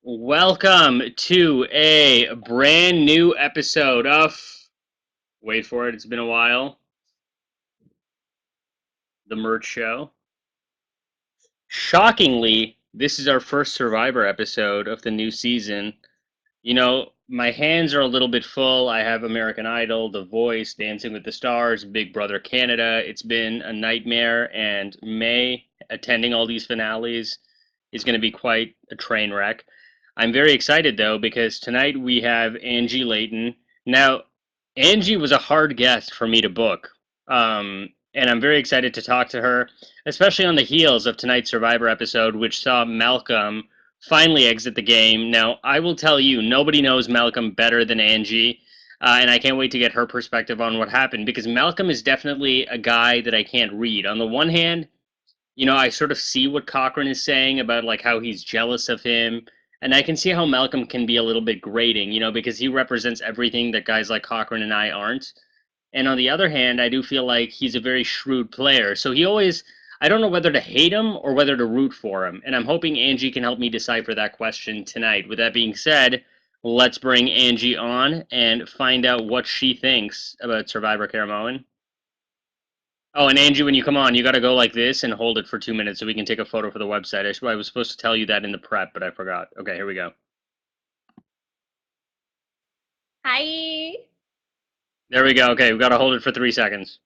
Welcome to a brand new episode of, wait for it, it's been a while, The Murtz Show. Shockingly, this is our first Survivor episode of the new season. My hands are a little bit full. I have American Idol, The Voice, Dancing with the Stars, Big Brother Canada. It's been a nightmare, and May attending all these finales is going to be quite a train wreck. I'm very excited though because tonight we have Angie Layton. Now, Angie was a hard guest for me to book, and I'm very excited to talk to her, especially on the heels of tonight's Survivor episode, which saw Malcolm finally exit the game. Now, I will tell you, nobody knows Malcolm better than Angie, and I can't wait to get her perspective on what happened because Malcolm is definitely a guy that I can't read. On the one hand, I sort of see what Cochran is saying about like how he's jealous of him, and I can see how Malcolm can be a little bit grating, because he represents everything that guys like Cochran and I aren't. And on the other hand, I do feel like he's a very shrewd player. So I don't know whether to hate him or whether to root for him. And I'm hoping Angie can help me decipher that question tonight. With that being said, let's bring Angie on and find out what she thinks about Survivor Caramoan. Oh, and Angie, when you come on, you got to go like this and hold it for 2 minutes so we can take a photo for the website. I was supposed to tell you that in the prep, but I forgot. Okay, here we go. Hi. There we go. Okay, we got to hold it for 3 seconds.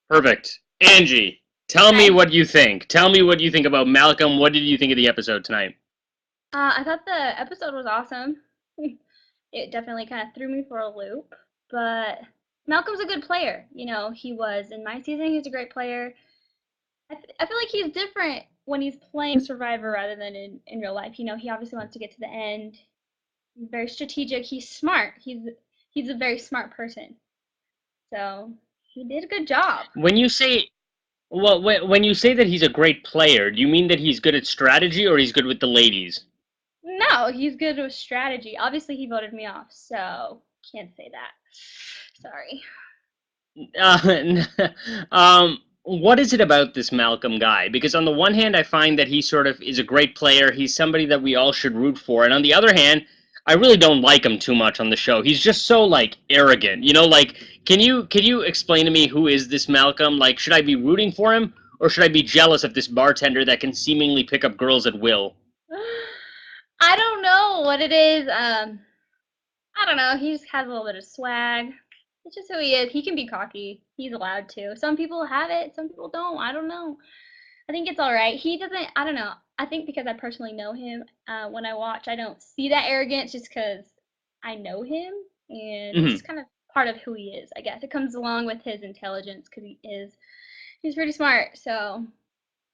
Perfect. Angie, tell me Hi. what you think. Tell me what you think about Malcolm. What did you think of the episode tonight? I thought the episode was awesome. It definitely kind of threw me for a loop, but Malcolm's a good player. He was in my season, he was a great player. I feel like he's different when he's playing Survivor rather than in real life. He obviously wants to get to the end. He's very strategic. He's smart. He's a very smart person. So he did a good job. When you say when you say that he's a great player, do you mean that he's good at strategy or he's good with the ladies? No, he's good with strategy. Obviously, he voted me off, so can't say that. Sorry. What is it about this Malcolm guy? Because on the one hand, I find that he sort of is a great player. He's somebody that we all should root for. And on the other hand, I really don't like him too much on the show. He's just so like arrogant. Like can you explain to me who is this Malcolm? Like, should I be rooting for him or should I be jealous of this bartender that can seemingly pick up girls at will? I don't know what it is. I don't know. He just has a little bit of swag. It's just who he is. He can be cocky. He's allowed to. Some people have it. Some people don't. I don't know. I think it's all right. He doesn't. I don't know. I think because I personally know him, when I watch, I don't see that arrogance just because I know him, and it's Mhm. just kind of part of who he is. I guess it comes along with his intelligence because he's pretty smart. So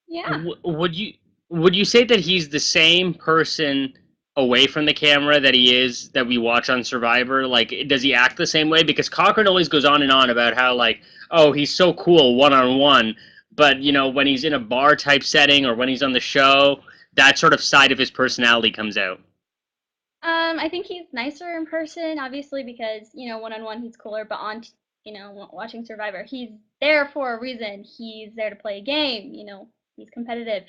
yeah. Would you say that he's the same person away from the camera that he is that we watch on Survivor? Like, does he act the same way? Because Cochran always goes on and on about how like, oh, he's so cool one on one, but when he's in a bar type setting or when he's on the show, that sort of side of his personality comes out. I think he's nicer in person, obviously, because one on one he's cooler, but watching Survivor, he's there for a reason. He's there to play a game. He's competitive.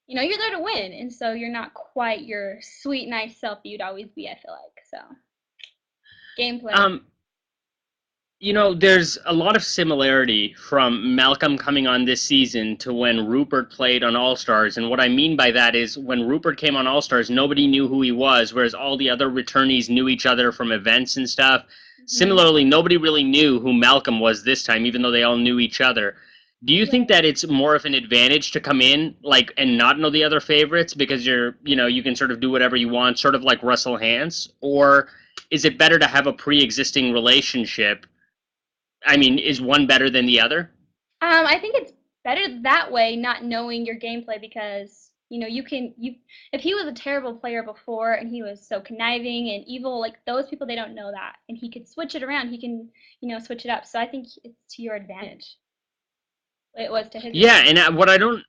You're there to win, and so you're not quite your sweet, nice self that you'd always be. I feel like so. Gameplay. Um, there's a lot of similarity from Malcolm coming on this season to when Rupert played on All Stars. And what I mean by that is when Rupert came on All Stars, nobody knew who he was, whereas all the other returnees knew each other from events and stuff. Hmm. Similarly, nobody really knew who Malcolm was this time, even though they all knew each other. Do you think Right. that it's more of an advantage to come in like and not know the other favorites because you can sort of do whatever you want, sort of like Russell Hantz, or is it better to have a pre-existing relationship? I mean, is one better than the other? I think it's better that way, not knowing your gameplay, because you if he was a terrible player before and he was so conniving and evil, like those people, they don't know that, and he could switch it around. He can switch it up. So I think it's to your advantage. It was to his Yeah, advantage. and what I don't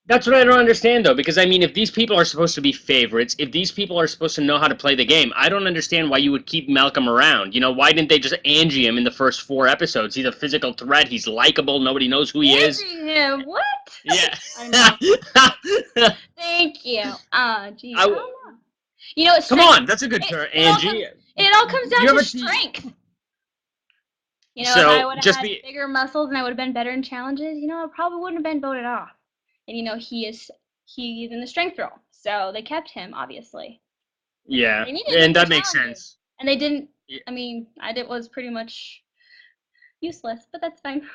that's what I don't understand though, because I mean, if these people are supposed to be favorites, if these people are supposed to know how to play the game, I don't understand why you would keep Malcolm around. Why didn't they just Angie him in the first 4 episodes? He's a physical threat. He's likable. Nobody knows who he is. Angie him, what? Yeah. I know. Geez, I I don't know. You know, it's Come strength. on, that's a good It, turn, it all Angie. comes. It all comes You down to ever see? strength. You know, if I So would have just had be bigger muscles and I would have been better in challenges, I probably wouldn't have been voted off. And he's in the strength role, so they kept him obviously. Yeah, They needed him and for that makes challenges, sense. and they didn't. Yeah. I mean, I did was pretty much useless, but that's fine.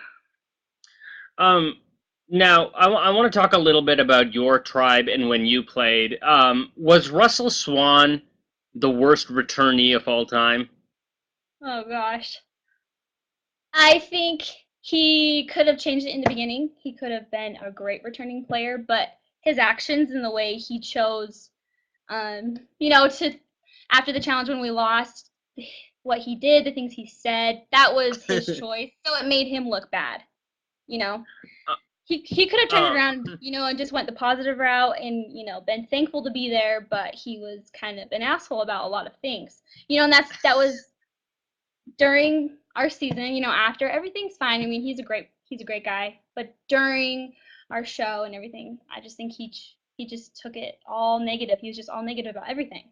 Um, Now I want to talk a little bit about your tribe and when you played. Was Russell Swan the worst returnee of all time? Oh gosh. I think he could have changed it in the beginning. He could have been a great returning player, but his actions and the way he chose, to after the challenge when we lost, what he did, the things he said, that was his choice. So it made him look bad. You know, Uh, he could have turned it uh, around, and just went the positive route and been thankful to be there. But he was kind of an asshole about a lot of things. And that was during our season, after everything's fine. I mean, he's a great guy, but during our show and everything, I just think he just took it all negative. He was just all negative about everything,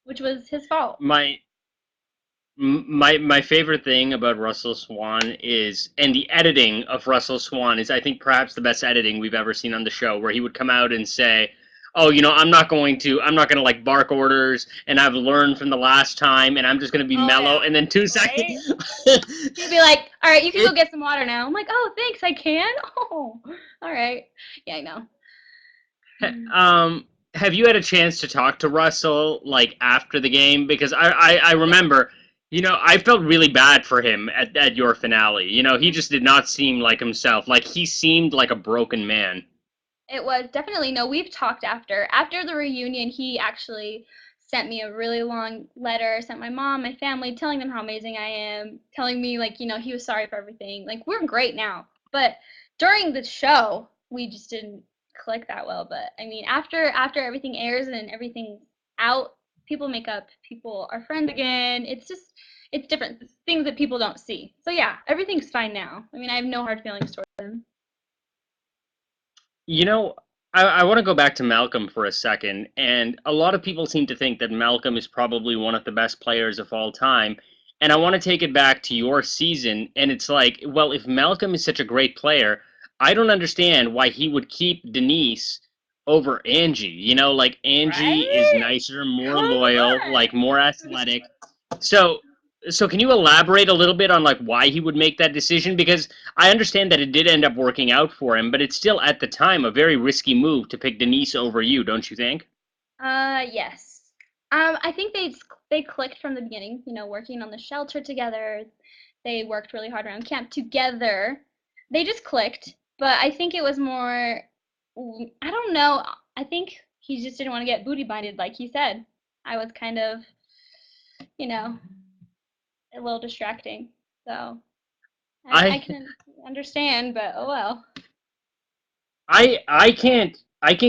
which was his fault. my my favorite thing about Russell Swan is, and the editing of Russell Swan is, I think, perhaps the best editing we've ever seen on the show, where he would come out and say, "Oh, I'm not going to like bark orders, and I've learned from the last time, and I'm just going to be Oh mellow." yeah, And then two right. seconds, He'd be like, "All right, you can go it, get some water now." I'm like, "Oh, thanks, I can." Oh, all right. Yeah, I know. um, have you had a chance to talk to Russell like after the game? Because I Yeah. remember, I felt really bad for him at your finale. He just did not seem like himself. Like he seemed like a broken man. It was definitely no, we've talked after the reunion. He actually sent me a really long letter, sent my mom, my family, telling them how amazing I am, telling me like, he was sorry for everything. Like we're great now. But during the show, we just didn't click that well. But I mean, after everything airs and everything's out, people make up, people are friends again. It's different things that people don't see. So yeah, everything's fine now. I mean, I have no hard feelings towards him. You know, I want to go back to Malcolm for a second, and a lot of people seem to think that Malcolm is probably one of the best players of all time. And I want to take it back to your season, and it's like, well, if Malcolm is such a great player, I don't understand why he would keep Denise over Angie. Like Angie is Right? nicer, more Come loyal, on. like more athletic. So, so can you elaborate a little bit on like why he would make that decision? Because I understand that it did end up working out for him, but it's still at the time a very risky move to pick Denise over you, don't you think? Yes. I think they clicked from the beginning, working on the shelter together. They worked really hard around camp together. They just clicked, but I think it was more, I don't know. I think he just didn't want to get booty binded, like he said. I was kind of, you know, a little distracting. So I I can understand, but oh well. I can't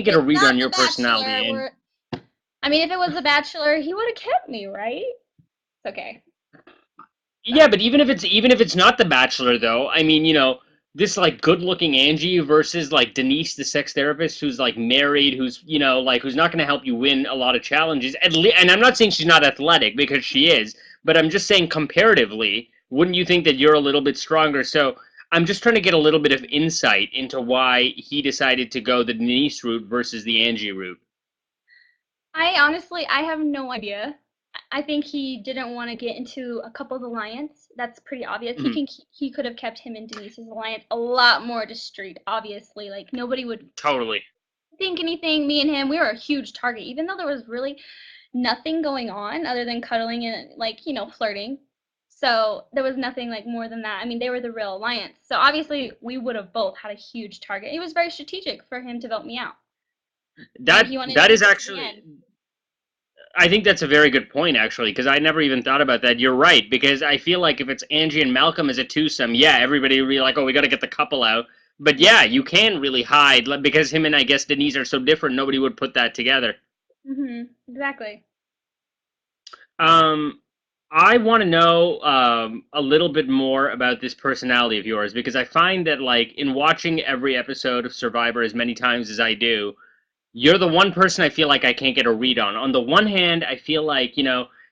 get a It's read not on The your Bachelor. personality, and I mean, if it was The Bachelor, he would have kept me, right? It's okay. yeah, So. but even if it's not The Bachelor though, I mean, this like good-looking Angie versus like Denise, the sex therapist, who's like married, who's like who's not going to help you win a lot of challenges. And I'm not saying she's not athletic because she is, but I'm just saying comparatively, wouldn't you think that you're a little bit stronger? So I'm just trying to get a little bit of insight into why he decided to go the Denise route versus the Angie route. I have no idea. I think he didn't want to get into a couple's alliance. That's pretty obvious. Mhm. He could have kept him and Denise's alliance a lot more discreet. Obviously, like nobody would Totally. think anything. Me and him, we were a huge target, even though there was really nothing going on other than cuddling and like flirting. So there was nothing like more than that. I mean, they were the real alliance. So obviously, we would have both had a huge target. It was very strategic for him to vote me out, and That he wanted to that keep is it to the actually end. I think that's a very good point, actually, because I never even thought about that. You're right, because I feel like if it's Angie and Malcolm as a twosome, yeah, everybody would be like, oh, we got to get the couple out. But yeah, you can really hide because him and I guess Denise are so different. Nobody would put that together. Exactly. Um, I want to know a little bit more about this personality of yours because I find that like in watching every episode of Survivor as many times as I do, you're the one person I feel like I can't get a read on. On the one hand, I feel like,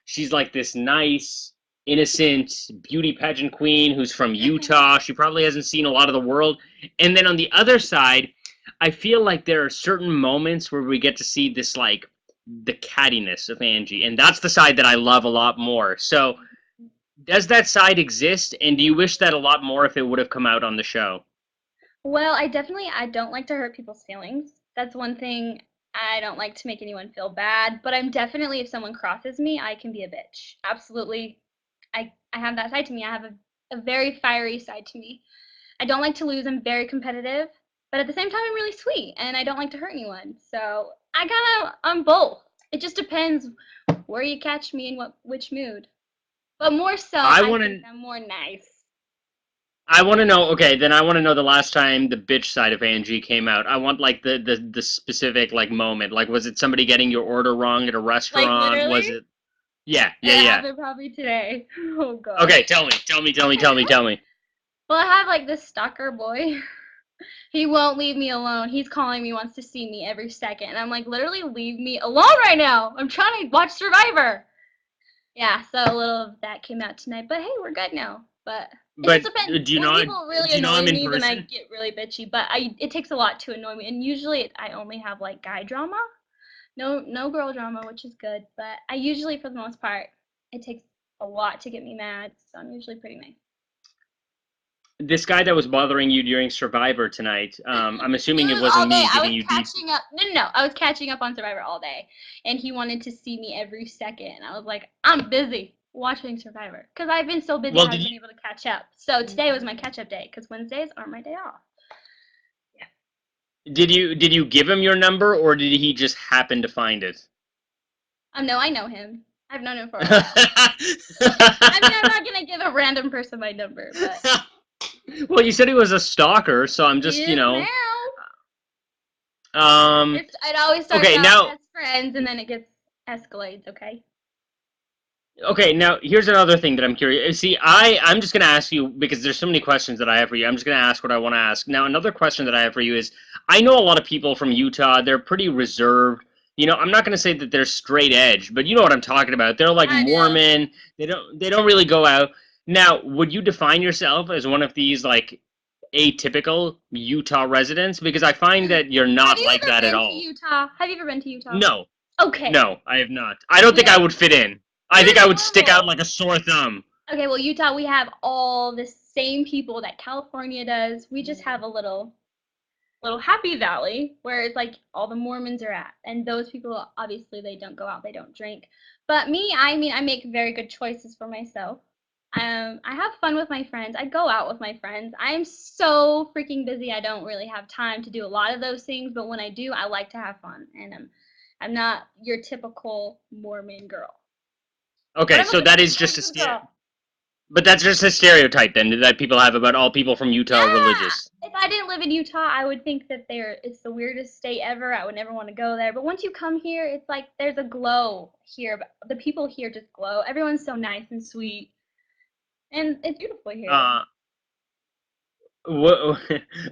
she's like this nice, innocent beauty pageant queen who's from Utah. She probably hasn't seen a lot of the world. And then on the other side, I feel like there are certain moments where we get to see this, like, the cattiness of Angie. And that's the side that I love a lot more. So, does that side exist? And do you wish that a lot more if it would have come out on the show? Well, I don't like to hurt people's feelings. That's one thing. I don't like to make anyone feel bad, but I'm definitely, if someone crosses me, I can be a bitch. Absolutely. I have that side to me. I have a very fiery side to me. I don't like to lose. I'm very competitive, but at the same time, I'm really sweet and I don't like to hurt anyone. So I'm both. It just depends where you catch me in which mood. But more so, I I want think to I'm more nice. I want to know. Okay, then I want to know the last time the bitch side of Angie came out. I want like the specific like moment. Like, was it somebody getting your order wrong at a Like restaurant? Was literally, it? Yeah, yeah, it yeah. happened probably today. Oh Okay, gosh. tell me. Well, I have like this stalker boy. He won't leave me alone. He's calling me, wants to see me every second. And I'm like, literally, leave me alone right now. I'm trying to watch Survivor. Yeah, so a little of that came out tonight. But hey, we're good now. But it just But depends. do you When know? people really Do you know annoy him in me, then I person? get really bitchy. But it takes a lot to annoy me. And usually I only have like guy drama. No girl drama, which is good. But I usually, for the most part, it takes a lot to get me mad. So I'm usually pretty nice. This guy that was bothering you during Survivor tonight. I'm assuming It it was wasn't all day. me I giving was you deep. catching up. No, no, no. I was catching up on Survivor all day, and he wanted to see me every second. I was like, I'm busy watching Survivor because I've been so busy I Well, haven't been able to catch up. So today was my catch up day because Wednesdays are my day off. Yeah. did you give him your number or did he just happen to find it? No, I know him. I've known him for a while. I mean, I'm not gonna give a random person my number, but Well, you said he was a stalker, so I'm he just, is now. um, It always starts okay, out now, as friends, and then it gets escalates. Okay. okay, now here's another thing that I'm curious. See, I'm just gonna ask you because there's so many questions that I have for you. I'm just gonna ask what I want to ask. Now, another question that I have for you is, I know a lot of people from Utah. They're pretty reserved. I'm not gonna say that they're straight edge, but you know what I'm talking about. They're like I do. Mormon. They don't really go out. Now, would you define yourself as one of these like atypical Utah residents? Because I find that you're Have not you like ever that at been to all. Utah? Have you ever been to Utah? No, Okay. no, I have not. I don't think I Yeah. would fit in. I think You're I would stick out normal. like a sore thumb. Okay, well, Utah, we have all the same people that California does. We just have a little happy valley where it's like all the Mormons are at. And those people obviously they don't go out, they don't drink. But me, I mean, I make very good choices for myself. I have fun with my friends. I go out with my friends. I'm so freaking busy. I don't really have time to do a lot of those things, but when I do, I like to have fun. And I'm not your typical Mormon girl. But Okay, I'm a so good that girl. is I'm just a a good girl. but that's just a stereotype then that people have about all people from Utah are Yeah. religious. If I didn't live in Utah, I would think that it's the weirdest state ever. I would never want to go there. But once you come here, it's like there's a glow here. The people here just glow. Everyone's so nice and sweet, and it's beautiful here. Uh, wha-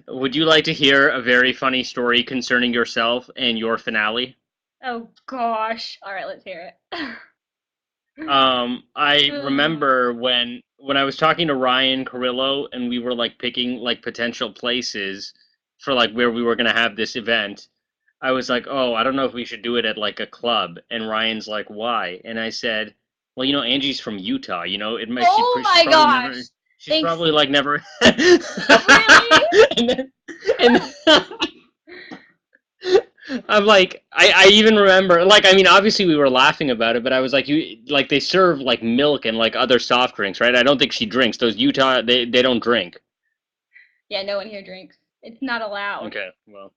would you like to hear a very funny story concerning yourself and your finale? Oh gosh. All right, let's hear it. I Ugh. remember when I was talking to Ryan Carrillo and we were like picking like potential places for like where we were gonna have this event. I was like, oh, I don't know if we should do it at like a club. And Ryan's like, why? And I said, well, Angie's from Utah. It might Oh she's my probably never gosh. she's Thanks. probably like never. Really? and then, and I'm like, I even remember, like, I mean, obviously we were laughing about it, but I was like, like, they serve like milk and like other soft drinks, right? I don't think she drinks. Those Utah, they don't drink. Yeah, no one here drinks. It's not allowed. Okay, well,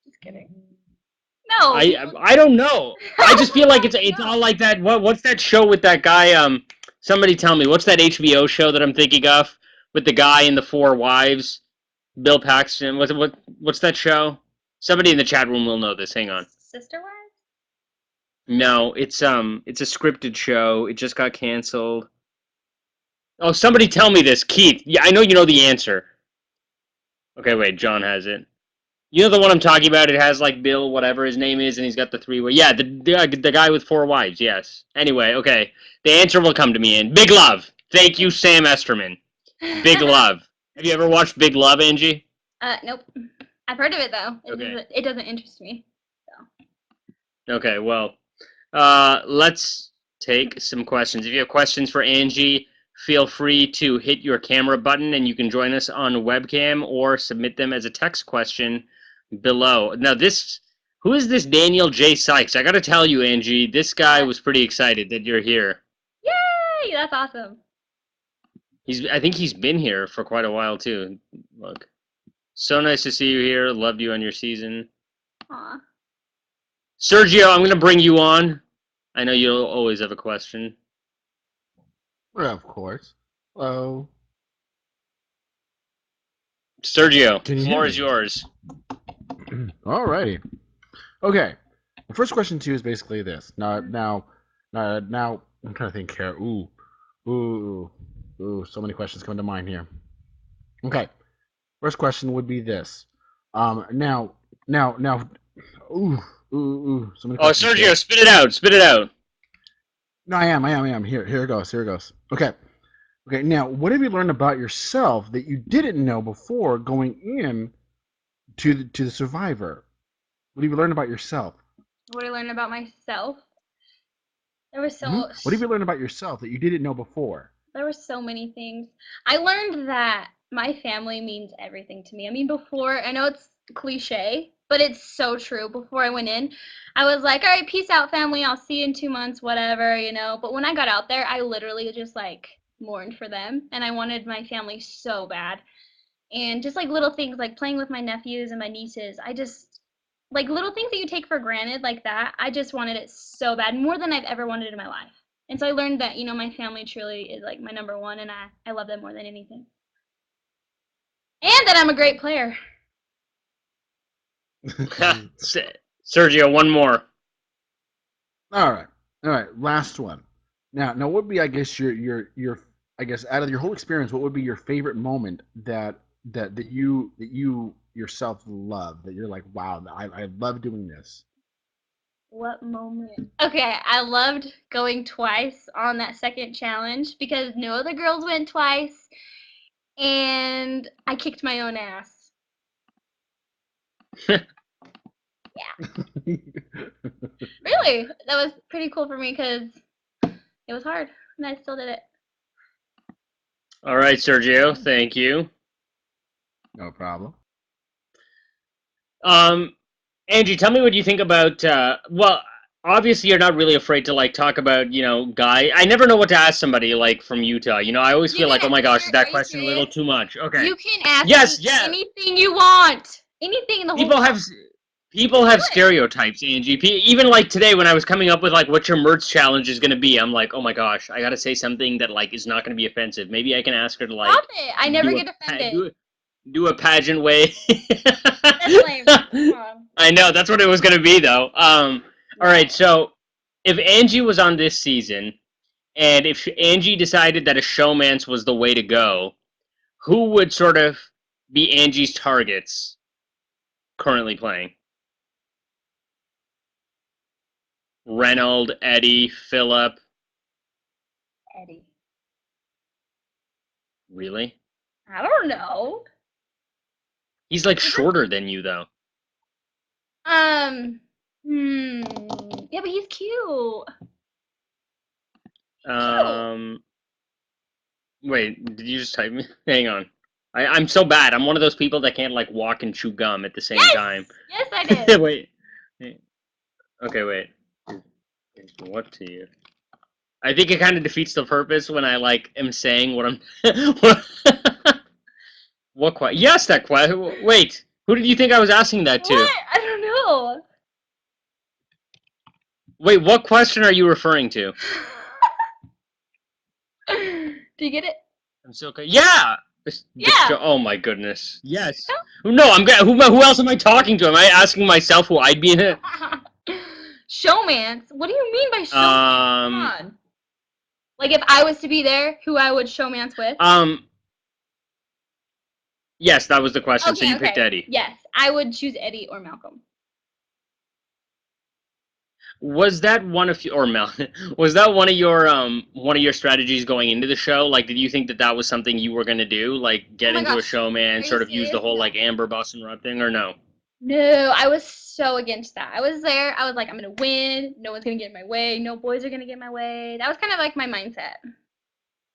Just kidding. No, people I don't know. I just oh feel my like gosh, it's all no. like that. What's that show with that guy? Somebody tell me, what's that HBO show that I'm thinking of with the guy and the four wives? Bill Paxton. What's that show? Somebody in the chat room will know this. Hang on. Sister wives? No, it's a scripted show. It just got canceled. Oh, somebody tell me this, Keith. Yeah, I know you know the answer. Okay, wait, John has it. You know the one I'm talking about? It has like Bill, whatever his name is, and he's got the three-way. Yeah, the guy with 4 wives. Yes. Anyway, okay. The answer will come to me in Big Love. Thank you, Sam Esterman. Big Love. Have you ever watched Big Love, Angie? Nope. I've heard of it though. Okay. It doesn't interest me. So. Okay. Well, let's take some questions. If you have questions for Angie, feel free to hit your camera button, and you can join us on webcam or submit them as a text question below. Now, who is this Daniel J. Sykes? I got to tell you, Angie, this guy was pretty excited that you're here. Yay! That's awesome. I think he's been here for quite a while too. Look, so nice to see you here. Loved you on your season. Aw. Sergio, I'm gonna bring you on. I know you'll always have a question. Well, of course. Hello. Sergio, Can you floor hear is me? yours. Alrighty. Okay. The first question to you is basically this. Now, I'm trying to think here. Ooh. So many questions come to mind here. Okay. First question would be this. Now. Ooh. So many Oh, questions Sergio, here. spit it out. Spit it out. No, I am. Here it goes. Okay. Now, what have you learned about yourself that you didn't know before going in to the Survivor? What have you learned about yourself? What did I learn about myself? There was What have you learned about yourself that you didn't know before? There were so many things. I learned that my family means everything to me. I mean, before, I know it's cliche, but it's so true. Before I went in, I was like, all right, peace out, family. I'll see you in 2 months, whatever, you know. But when I got out there, I literally just like mourned for them, and I wanted my family so bad. And just like little things like playing with my nephews and my nieces, I just like little things that you take for granted like that. I just wanted it so bad, more than I've ever wanted in my life. And so I learned that, you know, my family truly is like my number one, and I love them more than anything. And that I'm a great player. Sergio, one more. All right. Last one. Now, what would be, I guess, your I guess, out of your whole experience, what would be your favorite moment that you yourself love, that you're like, wow, I love doing this? What moment? Okay, I loved going twice on that second challenge because no other girls went twice, and I kicked my own ass. Really, that was pretty cool for me because it was hard, and I still did it. All right, Sergio, thank you. No problem. Angie, tell me what you think about. Well, obviously you're not really afraid to like talk about, guy. I never know what to ask somebody like from Utah. I always feel like, oh my gosh, is that Are you question a little serious? too much? Okay. You can ask Yes, me yeah. anything you want. Anything in the whole People have Do it. stereotypes, Angie. Even like today when I was coming up with like what your Murtz challenge is gonna be, I'm like, oh my gosh, I gotta say something that like is not gonna be offensive. Maybe I can ask her to like Stop it. I never do get offended. do a pageant way. That's lame. Come on. I know that's what it was gonna be though. All right, so if Angie was on this season, and if Angie decided that a showmance was the way to go, who would sort of be Angie's targets currently playing? Reynold, Eddie, Phillip. Eddie. Really? I don't know. He's like shorter than you though. Yeah, but he's cute. Wait, did you just type me? Hang on. I'm so bad. I'm one of those people that can't like walk and chew gum at the same time. Yes, I did. Wait. Okay, wait. What to you? I think it kind of defeats the purpose when I like am saying what I'm. What question? Yes, that question. Wait, who did you think I was asking that to? What? I don't know. Wait, what question are you referring to? Do you get it? I'm so okay. Yeah. Yeah. Oh my goodness. Yes. No, I'm. Who else am I talking to? Am I asking myself who I'd be in it? Showmance? What do you mean by showmance? Come on. Like if I was to be there, who I would showmance with? Yes, that was the question. So Okay, you picked okay. Eddie. Yes, I would choose Eddie or Malcolm. Was that one of your or Mel? Was that one of your strategies going into the show? Like, did you think that that was something you were gonna do? Like, Oh get my into a gosh. showman, Are you sort of use the serious? whole No. like Amber Boston Rob thing, or no? No, I was so against that. I was there. I was like, I'm gonna win. No one's gonna get in my way. No boys are gonna get in my way. That was kind of like my mindset.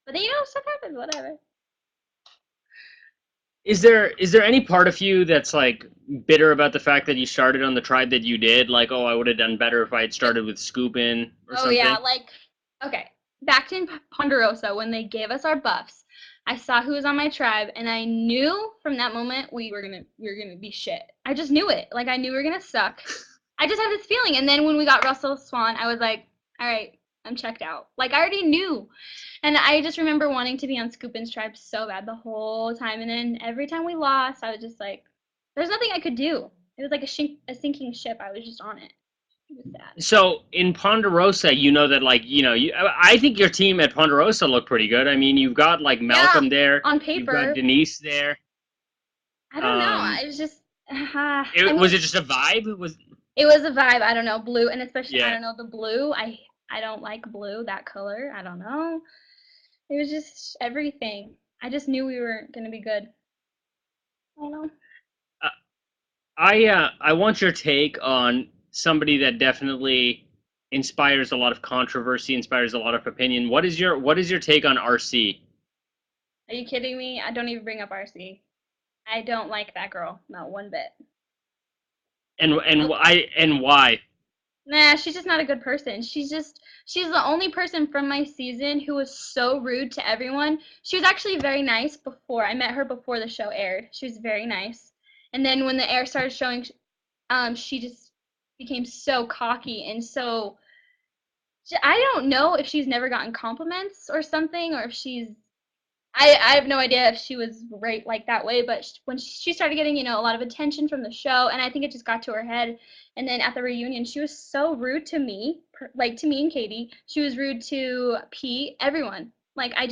But then stuff happens. Whatever. Is there any part of you that's like bitter about the fact that you started on the tribe that you did? Like, oh, I would have done better if I had started with Scoopin or Oh yeah, something? like okay. Back in Ponderosa, when they gave us our buffs, I saw who was on my tribe, and I knew from that moment we were gonna be shit. I just knew it. Like I knew we were gonna suck. I just had this feeling, and then when we got Russell Swan, I was like, all right, I'm checked out. Like I already knew, and I just remember wanting to be on Scoopin's tribe so bad the whole time, and then every time we lost, I was just like, there's nothing I could do. It was like a sinking ship. I was just on it. It was sad. So in Ponderosa, you know that like I think your team at Ponderosa looked pretty good. I mean, you've got like Yeah, Malcolm there, on you've got paper, Denise there. I don't know. Um, It was just, I was mean, it just a vibe? Was it was a vibe. I don't know, blue, and especially I Yeah. don't know the blue. I don't like blue, that color. I don't know. It was just everything. I just knew we were gonna be good. I don't know. Uh, I want your take on somebody that definitely inspires a lot of controversy, inspires a lot of opinion. What is your take on RC? Are you kidding me? I don't even bring up RC. I don't like that girl, not one bit. And Nope. why? Nah, she's just not a good person. She's the only person from my season who was so rude to everyone. She was actually very nice before. I met her before the show aired. She was very nice. And then when the air started showing, she just became so cocky and so I don't know if she's never gotten compliments or something or if she's I have no idea if she was right like that way, but when she started getting, a lot of attention from the show, and I think it just got to her head. And then at the reunion, she was so rude to me, like to me and Katie. She was rude to Pete, everyone. Like I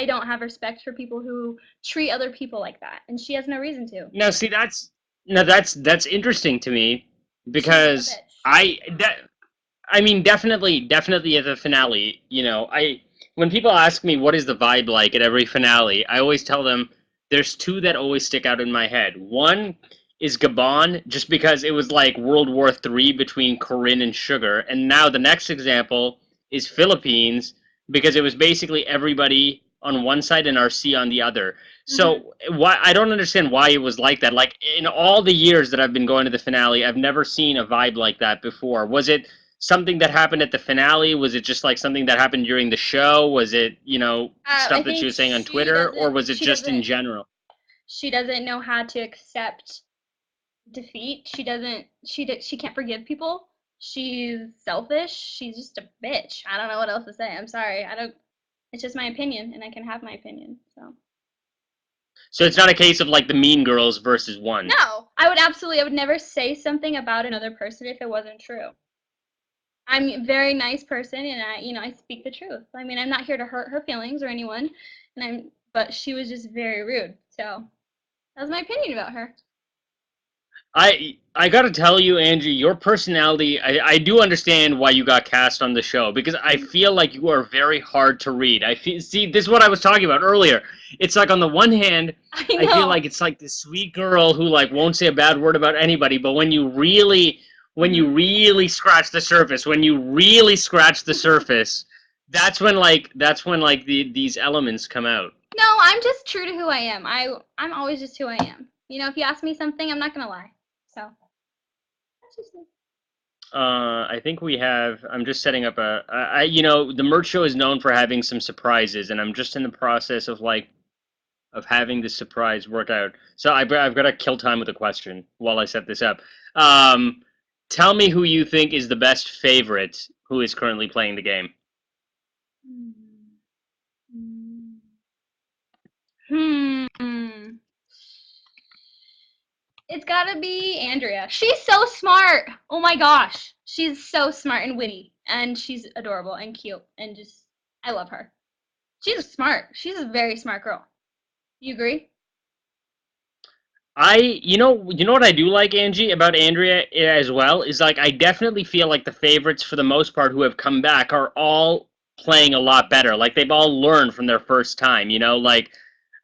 don't have respect for people who treat other people like that, and she has no reason to. Now, see, that's interesting to me She's a because bitch. I mean, definitely at the finale, when people ask me what is the vibe like at every finale, I always tell them there's two that always stick out in my head. One is Gabon, just because it was like World War III between Corinne and Sugar, and now the next example is Philippines, because it was basically everybody on one side and RC on the other. Hmm. So why I don't understand why it was like that. Like in all the years that I've been going to the finale, I've never seen a vibe like that before. Was it something that happened at the finale? Was it just like something that happened during the show? Was it, I stuff that she think was saying on Twitter, or was it she just in doesn't general? she doesn't know how to accept defeat. She can't forgive people. She's selfish. She's just a bitch. I don't know what else to say. I'm sorry. I don't It's just my opinion and I can have my opinion. So So it's not a case of like the Mean Girls versus one. no, I would never say something about another person if it wasn't true. I'm a very nice person and I speak the truth. I mean, I'm not here to hurt her feelings or anyone, but she was just very rude. So that was my opinion about her. I gotta tell you, Angie, your personality, I do understand why you got cast on the show, because I feel like you are very hard to read. See, this is what I was talking about earlier. It's like on the one hand, I I feel know. like it's like this sweet girl who like won't say a bad word about anybody, but when you really scratch the surface, that's when like these elements come out. No, I'm just true to who I am. I'm always just who I am. If you ask me something, I'm not gonna lie. So that's just me. I think we have. I'm just setting up the Murtz show is known for having some surprises, and I'm just in the process of having this surprise work out. So I've got to kill time with a question while I set this up. Um, Tell me who you think is the best favorite who is currently playing the game. Hmm. It's gotta be Andrea. She's so smart. Oh my gosh. She's so smart and witty. And she's adorable and cute. And just, I love her. She's smart. She's a very smart girl. You agree? You know what I do like, Angie, about Andrea as well is like I definitely feel like the favorites for the most part who have come back are all playing a lot better. Like they've all learned from their first time. Like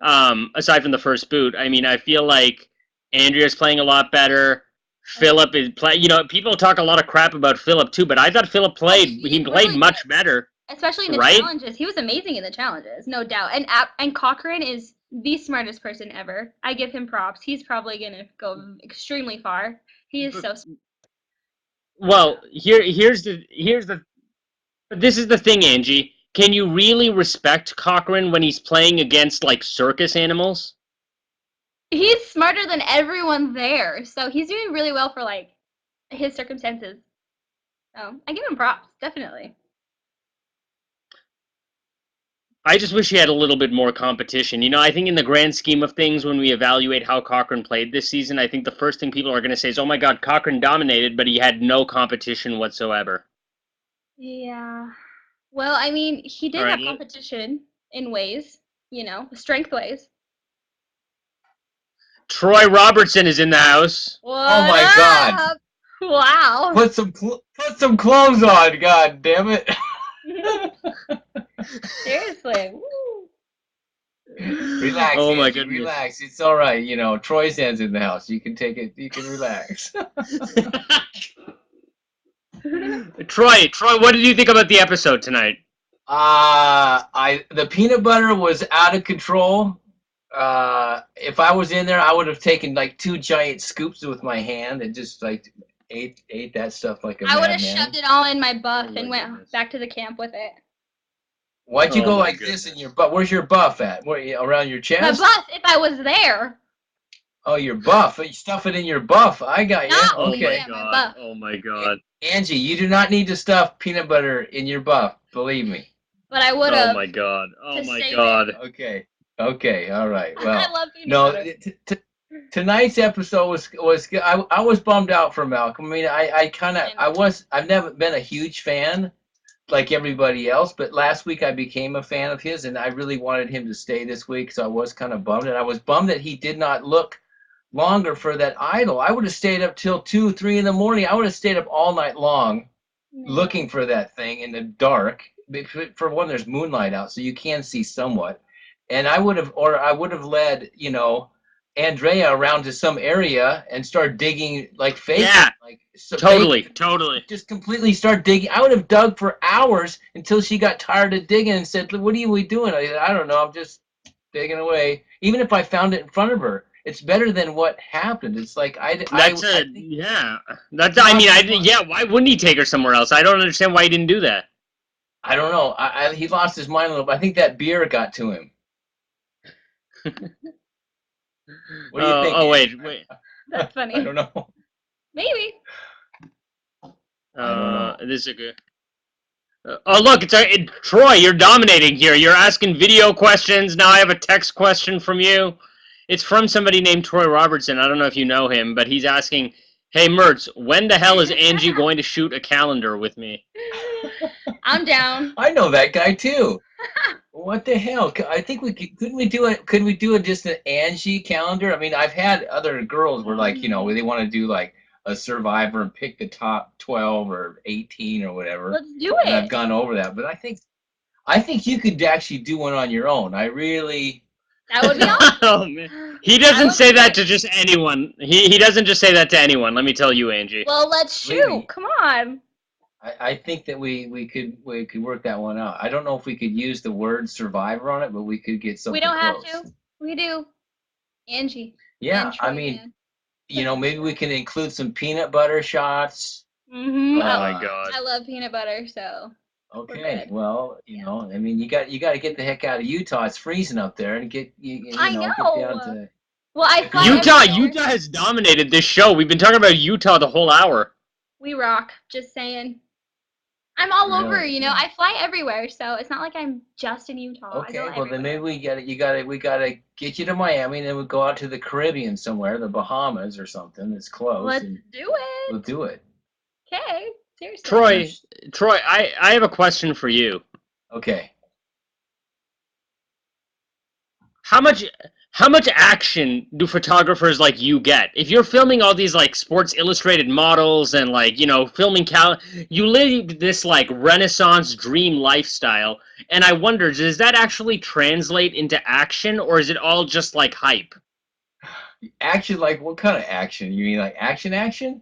aside from the first boot, I mean, I feel like Andrea's playing a lot better. Oh, yeah. Philip is play. People talk a lot of crap about Philip too, but I thought Philip Oh, played. He he played really did. much better, Especially in the right? challenges. He was amazing in the challenges, no doubt. And Cochrane is the smartest person ever. I give him props. He's probably gonna go extremely far. He is But, so smart. well, here's the. But this is the thing, Angie. Can you really respect Cochrane when he's playing against like circus animals? He's smarter than everyone there, so he's doing really well for like his circumstances. So I give him props, definitely. I just wish he had a little bit more competition. I think in the grand scheme of things, when we evaluate how Cochrane played this season, I think the first thing people are going to say is, "Oh my God, Cochrane dominated, but he had no competition whatsoever." Yeah. Well, I mean, he All did right. have competition in ways, strength ways. Troy Robertson is in the house. Oh What my God! up? Wow. Put some clothes on. God damn it! Seriously. Woo. Relax, Oh my Angie. goodness. Relax. It's all right. Troy's hands in the house. You can take it. You can relax. Troy, what did you think about the episode tonight? The peanut butter was out of control. If I was in there, I would have taken like 2 giant scoops with my hand and just like ate that stuff like a I would have madman. shoved it all in my buff Oh my and went goodness. back to the camp with it. Why'd you Oh go my like this in goodness. your butt? Where's your buff at? Around your My chest? buff, if I was there. Oh, your buff. You stuff it in your buff. I got you. Not Oh me, my Okay. yeah, my God. buff. Oh my God. Angie, you do not need to stuff peanut butter in your buff. Believe me. But I would Oh have my God. Oh to my save God. it. Okay. Okay. All right. I Well, love peanut no. butter. Tonight's episode was good. I was bummed out for Malcolm. I mean, I've never been a huge fan like everybody else, but last week I became a fan of his, and I really wanted him to stay this week, so I was kind of bummed, and I was bummed that he did not look longer for that idol. I would have stayed up till 2, 3 in the morning. I would have stayed up all night long looking for that thing in the dark. For one, there's moonlight out, so you can see somewhat. And I would have led, Andrea around to some area and start digging like fake, Yeah, like so totally. fake, Totally. just completely start digging. I would have dug for hours until she got tired of digging and said, "What are we doing?" I said, "I don't know. I'm just digging away." Even if I found it in front of her, it's better than what happened. It's like I think Yeah. Yeah, why wouldn't he take her somewhere else? I don't understand why he didn't do that. I don't know. He lost his mind a little bit. I think that beer got to him. What do you think, Oh, Andy? wait. That's funny. I don't know. Maybe. I don't know. This is a good. Oh, look, Troy, you're dominating here. You're asking video questions. Now I have a text question from you. It's from somebody named Troy Robertson. I don't know if you know him, but he's asking, "Hey, Murtz, when the hell is Angie going to shoot a calendar with me?" I'm down. I know that guy too. What the hell? I think couldn't we do it? Could we do it just an Angie calendar? I mean, I've had other girls where like where they want to do like a Survivor and pick the top 12 or 18 or whatever. Let's do And I've it. gone over that, but I think you could actually do one on your own. I really. That would be awesome. Oh man, he I doesn't would say do that it. to just anyone. He doesn't just say that to anyone. Let me tell you, Angie. Well, let's Believe shoot. me. Come on. I think that we could work that one out. I don't know if we could use the word Survivor on it, but we could get something We don't have close. to. We do. Angie. Yeah, And I Troy mean, can. maybe we can include some peanut butter shots. Mm-hmm. Oh my Uh, God. I love peanut butter, so Okay, good. well, Yeah. I mean, you got to get the heck out of Utah. It's freezing up there, and get I get down know. to. Well, I fly Utah, everywhere. Utah has dominated this show. We've been talking about Utah the whole hour. We rock. Just saying. I'm all over. Really? I fly everywhere, so it's not like I'm just in Utah. I Okay, go well then maybe everywhere. we gotta get you to Miami, and then we'll go out to the Caribbean somewhere, the Bahamas or something that's close, Let's and do we'll it. do it. Okay. Seriously. Troy, I have a question for you. Okay. How much how much action do photographers like you get? If you're filming all these like Sports Illustrated models and like, filming you live this like Renaissance dream lifestyle, and I wonder, does that actually translate into action, or is it all just like hype? Action, like what kind of action? You mean like action?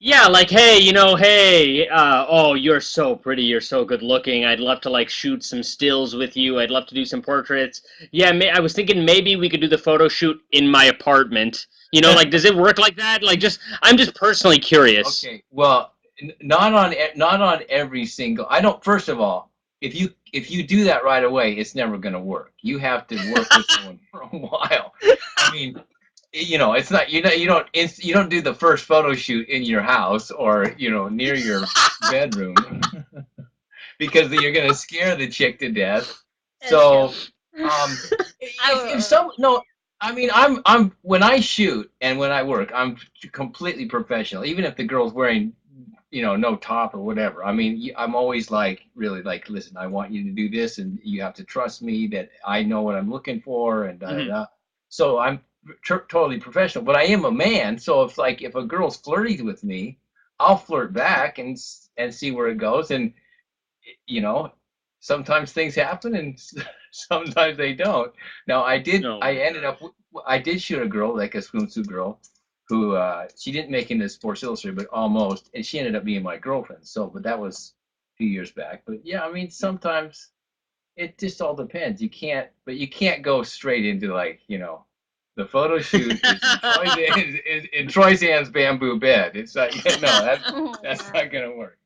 Yeah, like, hey, oh, you're so pretty, you're so good looking. I'd love to like shoot some stills with you. I'd love to do some portraits. Yeah, I was thinking maybe we could do the photo shoot in my apartment. Like, does it work like that? Like, I'm just personally curious. Okay, well, not on every single. I don't. First of all, if you do that right away, it's never going to work. You have to work with someone for a while. I mean, it's not you don't do the first photo shoot in your house or near your bedroom because you're going to scare the chick to death. So, if some no. I mean, I'm when I shoot and when I work, I'm completely professional. Even if the girl's wearing, no top or whatever. I mean, I'm always like, really like, listen, I want you to do this, and you have to trust me that I know what I'm looking for, and da da da. So I'm totally professional, but I am a man. So if a girl's flirting with me, I'll flirt back and see where it goes, and you know, sometimes things happen and sometimes they don't. Now I did shoot a girl, like a swimsuit girl, who she didn't make it into Sports Illustrated, but almost, and she ended up being my girlfriend. So, but that was a few years back. But yeah, I mean, sometimes it just all depends. You can't go straight into like, the photo shoot is in Troy Zann's bamboo bed. It's like, that's not gonna work.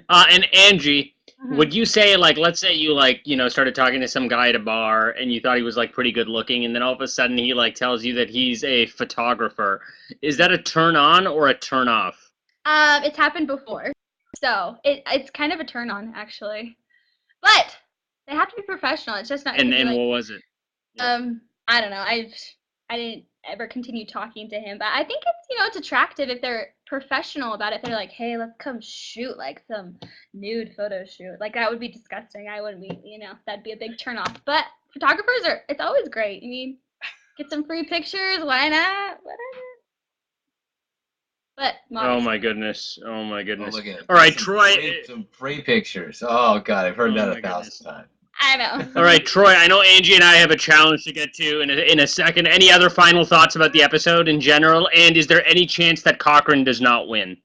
And Angie, would you say, like, let's say you like, started talking to some guy at a bar and you thought he was like pretty good looking, and then all of a sudden he like tells you that he's a photographer. Is that a turn on or a turn off? It's happened before, so it's kind of a turn on actually, but they have to be professional. It's just not. And like, what was it? I don't know. I didn't ever continue talking to him, but I think it's attractive if they're professional about it. They're like, hey, let's come shoot like some nude photo shoot. Like that would be disgusting. I wouldn't be, that'd be a big turn off. But photographers it's always great. I mean, get some free pictures. Why not? Whatever. But oh my goodness. Oh my goodness. Oh, look at it. All right, Troy. Some free pictures. Oh God, I've heard that 1,000 times. I know. All right, Troy, I know Angie and I have a challenge to get to in a second. Any other final thoughts about the episode in general? And is there any chance that Cochran does not win?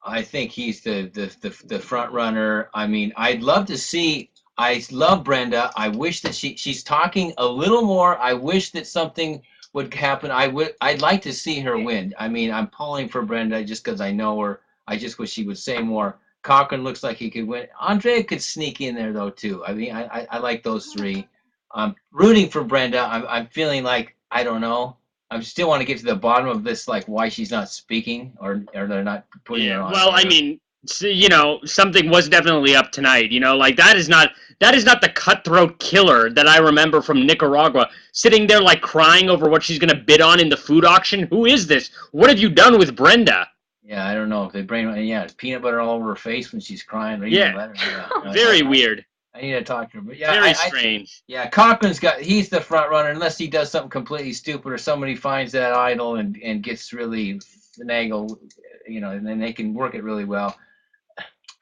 I think he's the front runner. I mean, I'd love to see. I love Brenda. I wish that she's talking a little more. I wish that something would happen. I'd like to see her win. I mean, I'm pulling for Brenda just because I know her. I just wish she would say more. Cochran looks like he could win. Andre could sneak in there though too. I mean, I like those three. I'm rooting for Brenda. I'm feeling like, I don't know. I still want to get to the bottom of this, like why she's not speaking, or they're not putting her on. Well, I mean, something was definitely up tonight. Like that is not the cutthroat killer that I remember from Nicaragua, sitting there like crying over what she's gonna bid on in the food auction. Who is this? What have you done with Brenda? Yeah, I don't know if they bring. Yeah, peanut butter all over her face when she's crying. Yeah, very weird. I need to talk to her, but yeah, very strange. Yeah, he's the front runner unless he does something completely stupid or somebody finds that idol and gets really finagle, and then they can work it really well.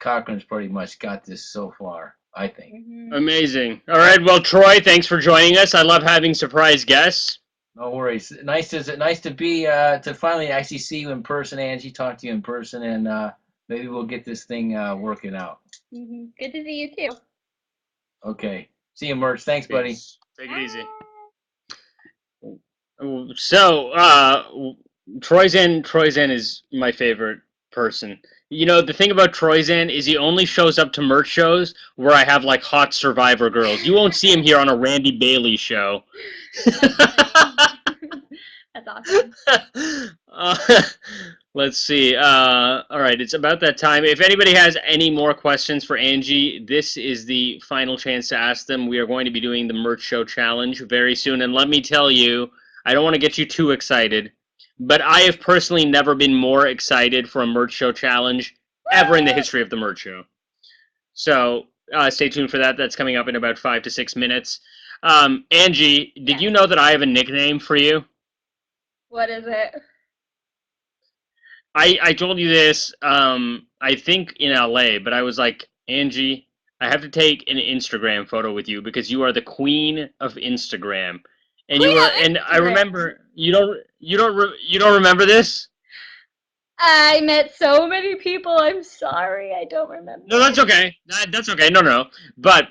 Cochran's pretty much got this so far, I think. Amazing. All right, well, Troy, thanks for joining us. I love having surprise guests. No worries. Nice to be to finally actually see you in person, Angie. Talk to you in person, and maybe we'll get this thing working out. Good to see you too. Okay. See you, Murtz. Thanks, buddy. Take it easy. So, Troy Zann is my favorite person. The thing about Troy Zann is he only shows up to Murtz shows where I have like hot Survivor girls. You won't see him here on a Randy Bailey show. That's awesome. Let's see. All right, it's about that time. If anybody has any more questions for Angie, this is the final chance to ask them. We are going to be doing the Murtz Show Challenge very soon. And let me tell you, I don't want to get you too excited, but I have personally never been more excited for a Murtz Show Challenge ever in the history of the Murtz Show. So stay tuned for that. That's coming up in about 5 to 6 minutes. Angie, did Yes. you know that I have a nickname for you? What is it? I told you this, I think in LA, but I was like, Angie, I have to take an Instagram photo with you because you are the queen of Instagram. And you Queen were, of and I Instagram. remember, you don't remember this? I met so many people. I'm sorry. I don't remember. No, that's okay. That's okay. No, no. But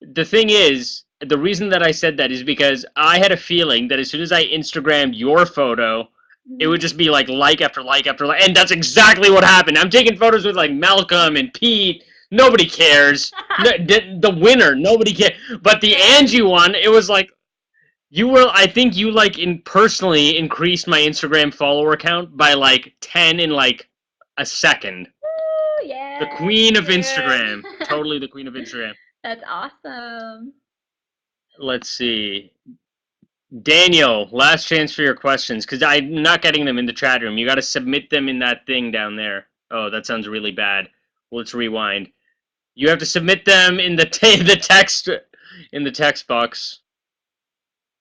the thing is, the reason that I said that is because I had a feeling that as soon as I Instagrammed your photo, it would just be like after like after like, and that's exactly what happened. I'm taking photos with like Malcolm and Pete. Nobody cares. No, the winner, nobody cares. But the Yeah. Angie one, it was like you were. I think you like personally increased my Instagram follower count by like 10 in like a second. Woo, The yeah, queen of dude. Instagram, totally the queen of Instagram. That's awesome. Let's see. Daniel, last chance for your questions because I'm not getting them in the chat room. You got to submit them in that thing down there. Oh, that sounds really bad. Let's rewind. You have to submit them in the the text in the text box.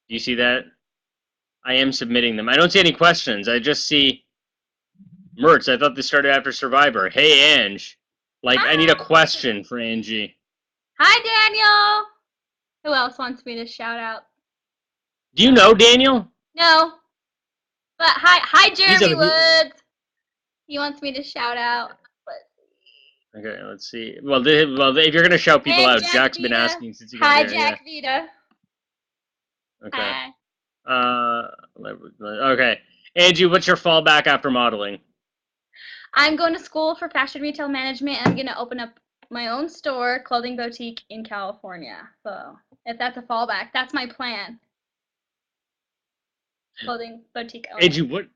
Do you see that? I am submitting them. I don't see any questions. I just see Murtz. I thought this started after Survivor. Hey, Ange. Like, I need a Hi. question for Angie. Hi, Daniel. Who else wants me to shout out? Do you know Daniel? No. But hi, He's Jeremy a. Woods. He wants me to shout out. Okay, let's see. Well, if you're gonna shout people And out, Jack Jack's been Vita. asking since he got Hi, here. Yeah. Jack Vita. Okay. Hi. Okay. Angie, what's your fallback after modeling? I'm going to school for fashion retail management, and I'm going to open up my own store, clothing boutique in California. So if that's a fallback, that's my plan. Clothing boutique owner. Angie, what?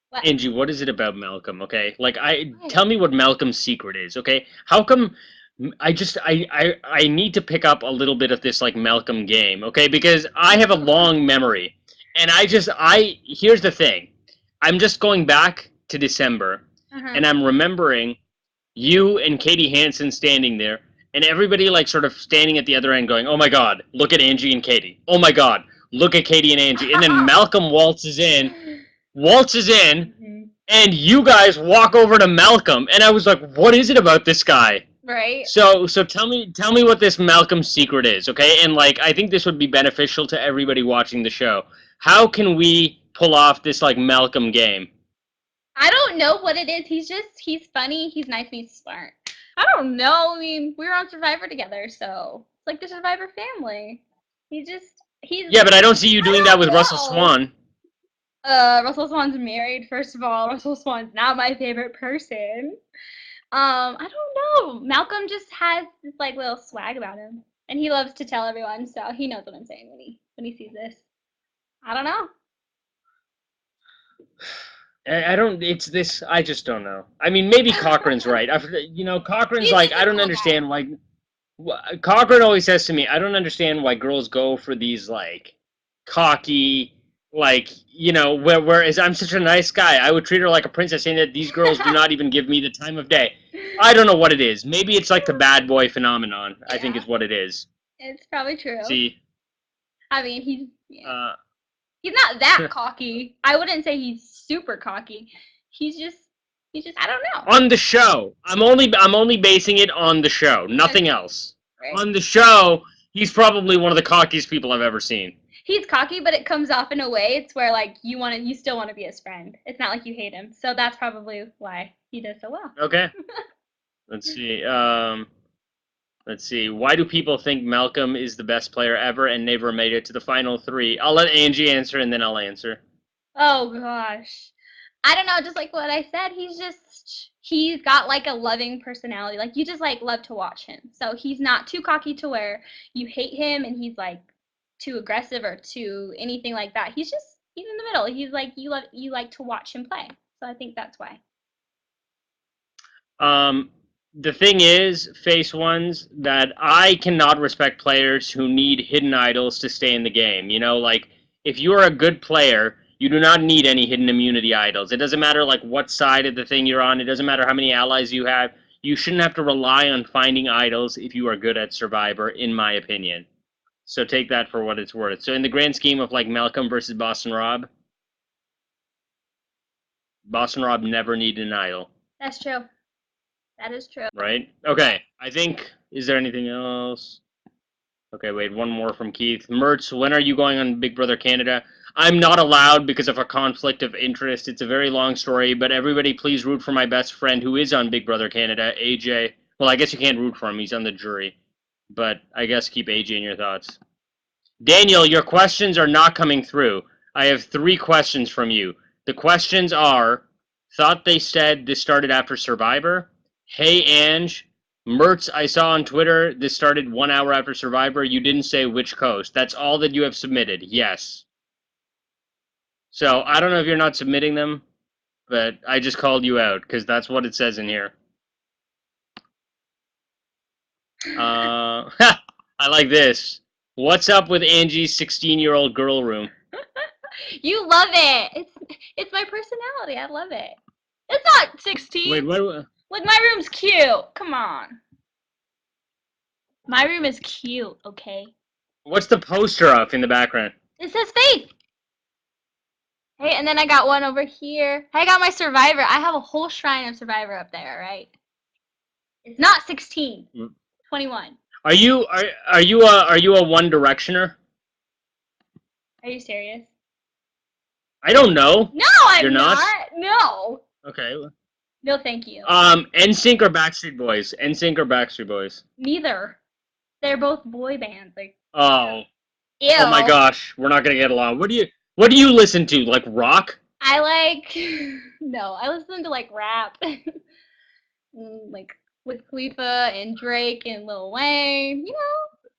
What? Angie, what is it about Malcolm? Okay, like What? tell me what Malcolm's secret is. Okay, how come? I need to pick up a little bit of this like Malcolm game. Okay, because I have a long memory, and here's the thing, I'm just going back to December, and I'm remembering you and Katie Hansen standing there, and everybody like sort of standing at the other end going, oh my god, look at Angie and Katie. Oh my god, look at Katie and Angie. And then Malcolm waltzes in, and you guys walk over to Malcolm, and I was like, what is it about this guy? Right? So tell me what this Malcolm secret is, okay? And like I think this would be beneficial to everybody watching the show. How can we pull off this like Malcolm game? I don't know what it is. He's funny. He's nice. He's smart. I don't know. I mean, we were on Survivor together, so it's like the Survivor family. He's Yeah, but I don't see you doing that with know. Russell Swan. Russell Swan's married, first of all. Russell Swan's not my favorite person. I don't know. Malcolm just has this like little swag about him. And he loves to tell everyone, so he knows what I'm saying when he sees this. I don't know. I don't. It's this. I just don't know. I mean, maybe Cochran's right. Cochran's He like, is I a don't cool understand why. Cochran always says to me, I don't understand why girls go for these like cocky, like Whereas I'm such a nice guy, I would treat her like a princess. Saying that these girls do not even give me the time of day. I don't know what it is. Maybe it's like the bad boy phenomenon. I think is what it is. It's probably true. See. I mean, he's not that cocky. I wouldn't say he's super cocky. He's just I don't know. On the show. I'm only basing it on the show. Nothing else. Right. On the show, he's probably one of the cockiest people I've ever seen. He's cocky, but it comes off in a way it's where like you still want to be his friend. It's not like you hate him. So that's probably why he does so well. Okay. Let's see. Let's see. Why do people think Malcolm is the best player ever and never made it to the final three? I'll let Angie answer and then I'll answer. Oh gosh. I don't know, just like what I said, he's got like a loving personality. Like you just like love to watch him. So he's not too cocky to where you hate him and he's like too aggressive or too anything like that. He's in the middle. He's like you like to watch him play. So I think that's why. The thing is, Face Ones, that I cannot respect players who need hidden idols to stay in the game. Like if you're a good player, you do not need any hidden immunity idols. It doesn't matter like what side of the thing you're on. It doesn't matter how many allies you have. You shouldn't have to rely on finding idols if you are good at Survivor, in my opinion. So take that for what it's worth. So in the grand scheme of like Malcolm versus Boston Rob, Boston Rob never needed an idol. That's true. That is true. Right? Okay. I think, is there anything else? Okay, wait, one more from Keith. Murtz, when are you going on Big Brother Canada? I'm not allowed because of a conflict of interest. It's a very long story, but everybody please root for my best friend who is on Big Brother Canada, AJ. Well, I guess you can't root for him. He's on the jury. But I guess keep AJ in your thoughts. Daniel, your questions are not coming through. I have 3 questions from you. The questions are, thought they said this started after Survivor. Hey, Ange. Murtz, I saw on Twitter this started 1 hour after Survivor. You didn't say which coast. That's all that you have submitted. Yes. So I don't know if you're not submitting them, but I just called you out because that's what it says in here. I like this. What's up with Angie's 16-year-old girl room? You love it. It's my personality. I love it. It's not 16. Wait, what? Like, my room's cute. Come on. My room is cute, okay? What's the poster up in the background? It says Faith. Hey, and then I got one over here. I got my Survivor. I have a whole shrine of Survivor up there, right? It's not 16. 21. Are you a One Directioner? Are you serious? I don't know. No, I'm You're not? No. Okay. No, thank you. NSYNC or Backstreet Boys? NSYNC or Backstreet Boys? Neither. They're both boy bands. Like, Oh. ew. Oh my gosh, we're not gonna get along. What do you listen to? Like rock? I like no. I listen to like rap, like with Khalifa and Drake and Lil Wayne. You know,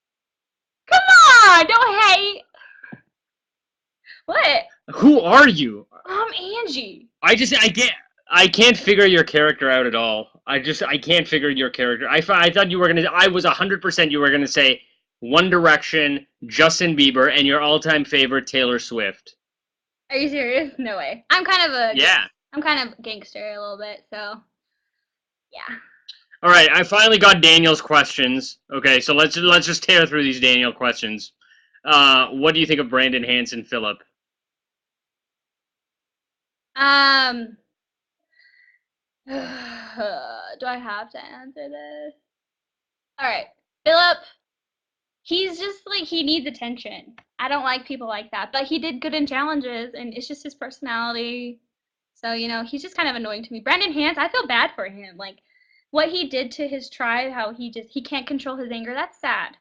come on, don't hate. What? Who are you? I'm Angie. I can't figure your character out at all. I can't figure your character. I thought you were gonna. I was 100% you were gonna say One Direction, Justin Bieber, and your all-time favorite Taylor Swift. Are you serious? No way. I'm kind of Yeah. I'm kind of gangster a little bit, so yeah. All right, I finally got Daniel's questions. Okay, so let's just tear through these Daniel questions. What do you think of Brandon Hansen Phillip? Do I have to answer this? All right, Philip. He's just like, he needs attention. I don't like people like that, but he did good in challenges, and it's just his personality. So, you know, he's just kind of annoying to me. Brandon Hans, I feel bad for him. Like, what he did to his tribe, how he can't control his anger, that's sad.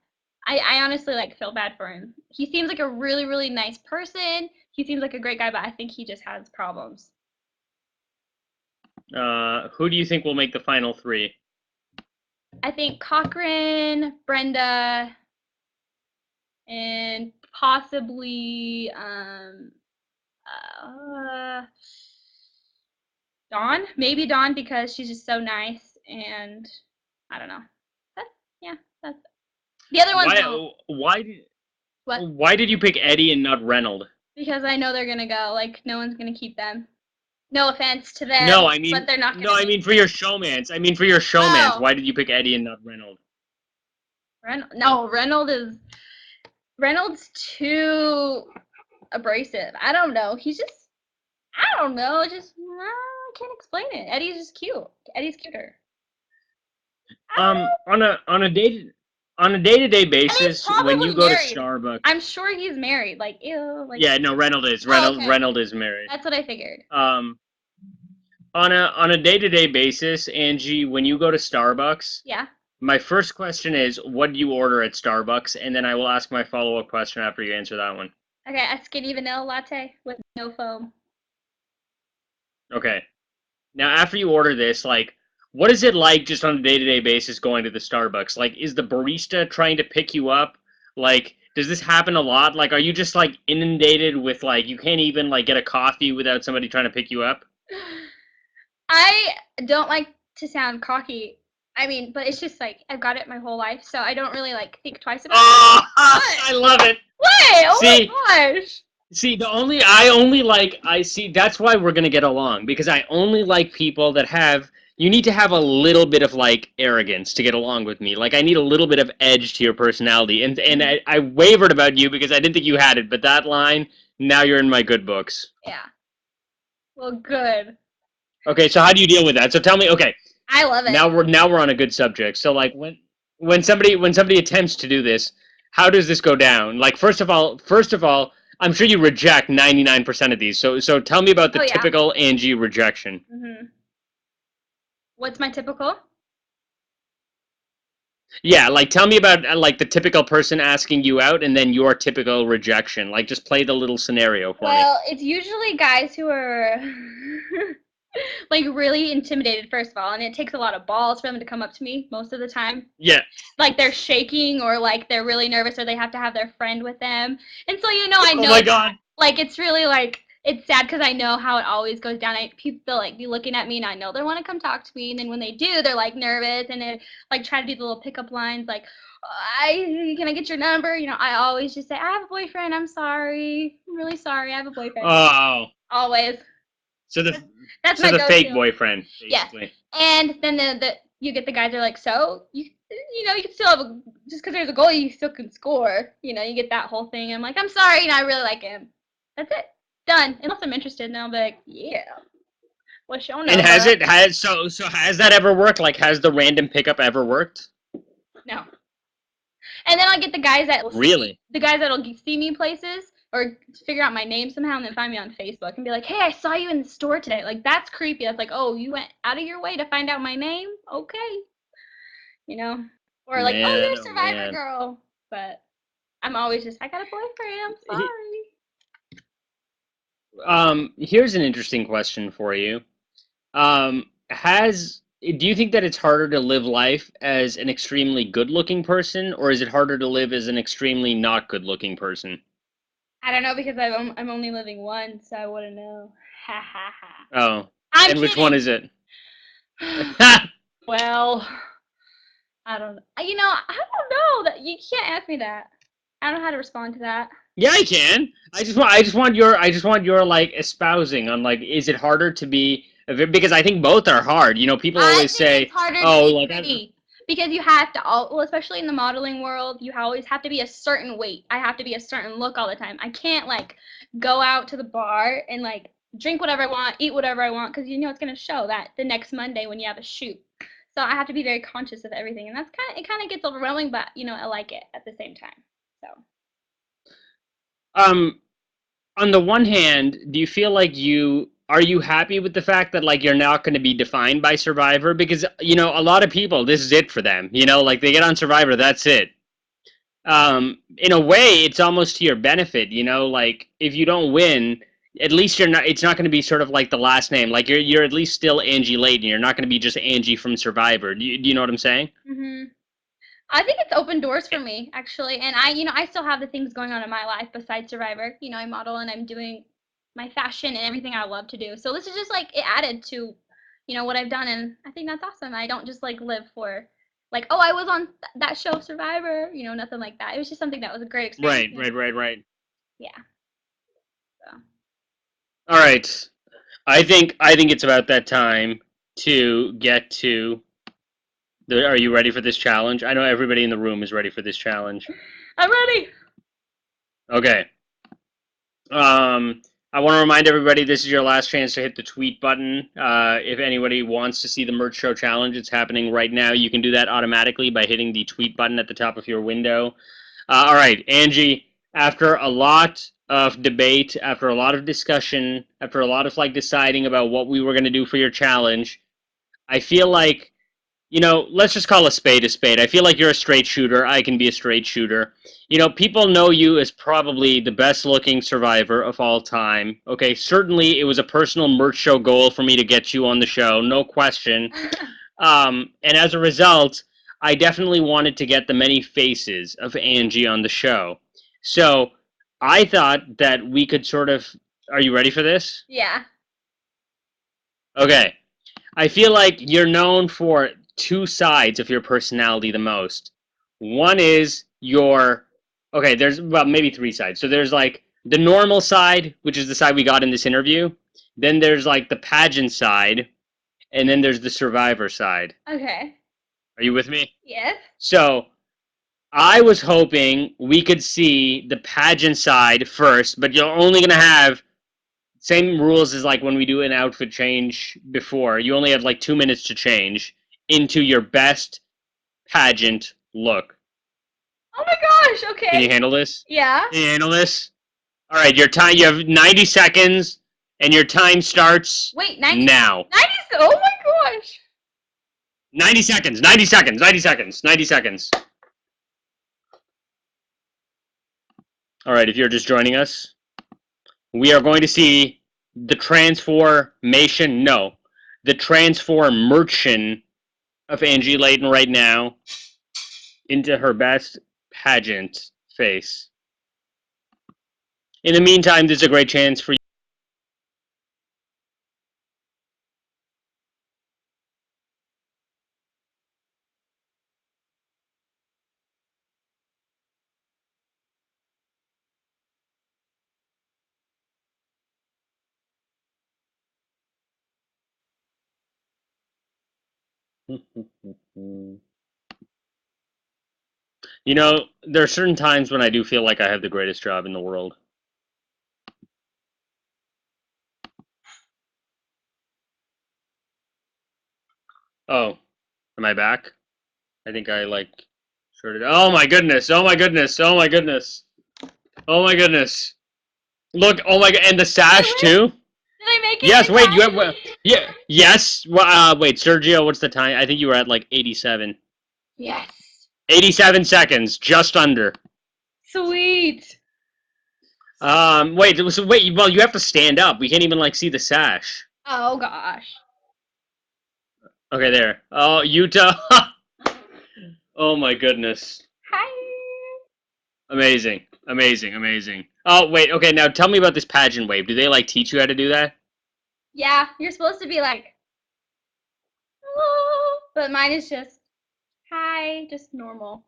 I honestly, like, feel bad for him. He seems like a really, really nice person. He seems like a great guy, but I think he just has problems. Who do you think will make the final 3? I think Cochran, Brenda, and possibly Dawn. Maybe Dawn, because she's just so nice, and I don't know. That's the other one's Why did you pick Eddie and not Reynold? Because I know they're gonna go. Like, no one's gonna keep them. No offense to them. No, I mean, but they're not gonna. No, I mean for your showmance. Oh. Why did you pick Eddie and not Reynold? Reynolds too abrasive. I don't know. I don't know. Just I can't explain it. Eddie's just cute. Eddie's cuter. On a day-to-day basis, when you go married. to Starbucks, I'm sure he's married. Like, ew. Like, yeah, no, Reynold is. okay. Reynold is married. That's what I figured. On a day-to-day basis, Angie, when you go to Starbucks, yeah. My first question is, what do you order at Starbucks? And then I will ask my follow-up question after you answer that one. Okay, a skinny vanilla latte with no foam. Okay. Now, after you order this, like, what is it like just on a day-to-day basis going to the Starbucks? Like, is the barista trying to pick you up? Like, does this happen a lot? Like, are you just, like, inundated with, like, you can't even, like, get a coffee without somebody trying to pick you up? I don't like to sound cocky. I mean, but it's just, like, I've got it my whole life, so I don't really, like, think twice about it. I love it. Wait, oh my gosh. See, that's why we're going to get along, because I only like people that have, you need to have a little bit of like arrogance to get along with me. Like I need a little bit of edge to your personality. And I wavered about you because I didn't think you had it, but that line, now you're in my good books. Yeah. Well, good. Okay, so how do you deal with that? So tell me, okay, I love it. now we're on a good subject. So like when somebody attempts to do this, how does this go down? Like first of all, I'm sure you reject 99% of these. So tell me about the Oh, yeah. typical Angie rejection. Mm-hmm. What's my typical? Yeah, like tell me about like the typical person asking you out and then your typical rejection. Like just play the little scenario for me. Well, it's usually guys who are like really intimidated, first of all, and it takes a lot of balls for them to come up to me most of the time. Yeah. Like they're shaking or like they're really nervous or they have to have their friend with them. And so, you know, I know Oh my god. like it's really like it's sad because I know how it always goes down. People like be looking at me and I know they want to come talk to me, and then when they do, they're like nervous and they like try to do the little pickup lines like, can I get your number? You know, I always just say I have a boyfriend. I'm sorry. I'm really sorry. I have a boyfriend. Oh. Always. So That's so my the go-to. fake boyfriend, Yeah. basically. And then the you get the guys that are like, so you know, you can still have a, just because there's a goal, you still can score. You know, you get that whole thing. I'm like, I'm sorry, and I really like him. That's it. Done. Unless I'm interested, and I'll be like, yeah. What's your number? And has that ever worked? Like has the random pickup ever worked? No. And then I'll get the guys that Really? the guys that'll see me places or figure out my name somehow and then find me on Facebook and be like, hey, I saw you in the store today. Like, that's creepy. That's like, oh, you went out of your way to find out my name? Okay. You know? Or like, oh, you're a Survivor girl. But I'm always just, I got a boyfriend. I'm sorry. Here's an interesting question for you. Do you think that it's harder to live life as an extremely good-looking person, or is it harder to live as an extremely not good-looking person? I don't know because I'm only living once, so I wouldn't know. Ha ha ha. Oh. I'm and kidding. Which one is it? Well, I don't know. You know, I don't know. That you can't ask me that. I don't know how to respond to that. Yeah, I can. I just want your like espousing on like, is it harder to be, because I think both are hard. You know, people always say, it's harder oh, to be like pretty. Because you have to well, especially in the modeling world, you always have to be a certain weight. I have to be a certain look all the time. I can't like go out to the bar and like drink whatever I want, eat whatever I want, because you know it's gonna show that the next Monday when you have a shoot. So I have to be very conscious of everything, and that's kind of gets overwhelming, but you know I like it at the same time. So. On the one hand, do you feel like are you happy with the fact that like you're not going to be defined by Survivor? Because you know a lot of people, this is it for them. You know, like they get on Survivor, that's it. In a way, it's almost to your benefit. You know, like if you don't win, at least you're not. It's not going to be sort of like the last name. Like you're at least still Angie Layton. You're not going to be just Angie from Survivor. Do you know what I'm saying? Mhm. I think it's opened doors for me, actually. And I still have the things going on in my life besides Survivor. You know, I model and I'm doing my fashion and everything I love to do. So this is just like it added to, you know, what I've done. And I think that's awesome. I don't just like live for like, oh, I was on that show Survivor, you know, nothing like that. It was just something that was a great experience. Right. Yeah. So. All right. I think it's about that time to get to are you ready for this challenge? I know everybody in the room is ready for this challenge. I'm ready. Okay. I want to remind everybody this is your last chance to hit the tweet button. If anybody wants to see the Murtz Show challenge, it's happening right now. You can do that automatically by hitting the tweet button at the top of your window. All right, Angie, after a lot of debate, after a lot of discussion, after a lot of like deciding about what we were going to do for your challenge, I feel like, you know, let's just call a spade a spade. I feel like you're a straight shooter. I can be a straight shooter. You know, people know you as probably the best looking Survivor of all time. Okay, certainly it was a personal Murtz Show goal for me to get you on the show, no question. And as a result, I definitely wanted to get the many faces of Angie on the show. So I thought that we could sort of, are you ready for this? Yeah. Okay. I feel like you're known for two sides of your personality the most. One is there's well maybe three sides. So there's like the normal side, which is the side we got in this interview. Then there's like the pageant side, and then there's the survivor side. Okay. Are you with me? Yes. So I was hoping we could see the pageant side first, but you're only going to have same rules as like when we do an outfit change before. You only have like 2 minutes to change into your best pageant look. Oh my gosh. Okay. Can you handle this? Yeah. Can you handle this? All right, your time. You have 90 seconds, and your time starts Wait, 90. now. 90. Oh my gosh. 90 seconds. 90 seconds. 90 seconds. 90 seconds. All right, if you're just joining us, we are going to see the transformation. No, the transformation of Angie Layton right now into her best pageant face. In the meantime, there's a great chance for you. You know, there are certain times when I do feel like I have the greatest job in the world. Oh, am I back? I think I like shorted. Oh my goodness! Oh my goodness! Oh my goodness! Oh my goodness! Look! Oh my god! And the sash Wait. too. Did I make it? Yes. in Wait. time? You have. Yeah. Yes. Wait, Sergio. What's the time? I think you were at like 87. Yes. 87 seconds. Just under. Sweet. Wait. So wait. Well, you have to stand up. We can't even like see the sash. Oh gosh. Okay. There. Oh, Utah. Oh my goodness. Hi. Amazing. Amazing. Amazing. Oh wait. Okay. Now tell me about this pageant wave. Do they like teach you how to do that? Yeah, you're supposed to be like, hello, but mine is just hi, just normal.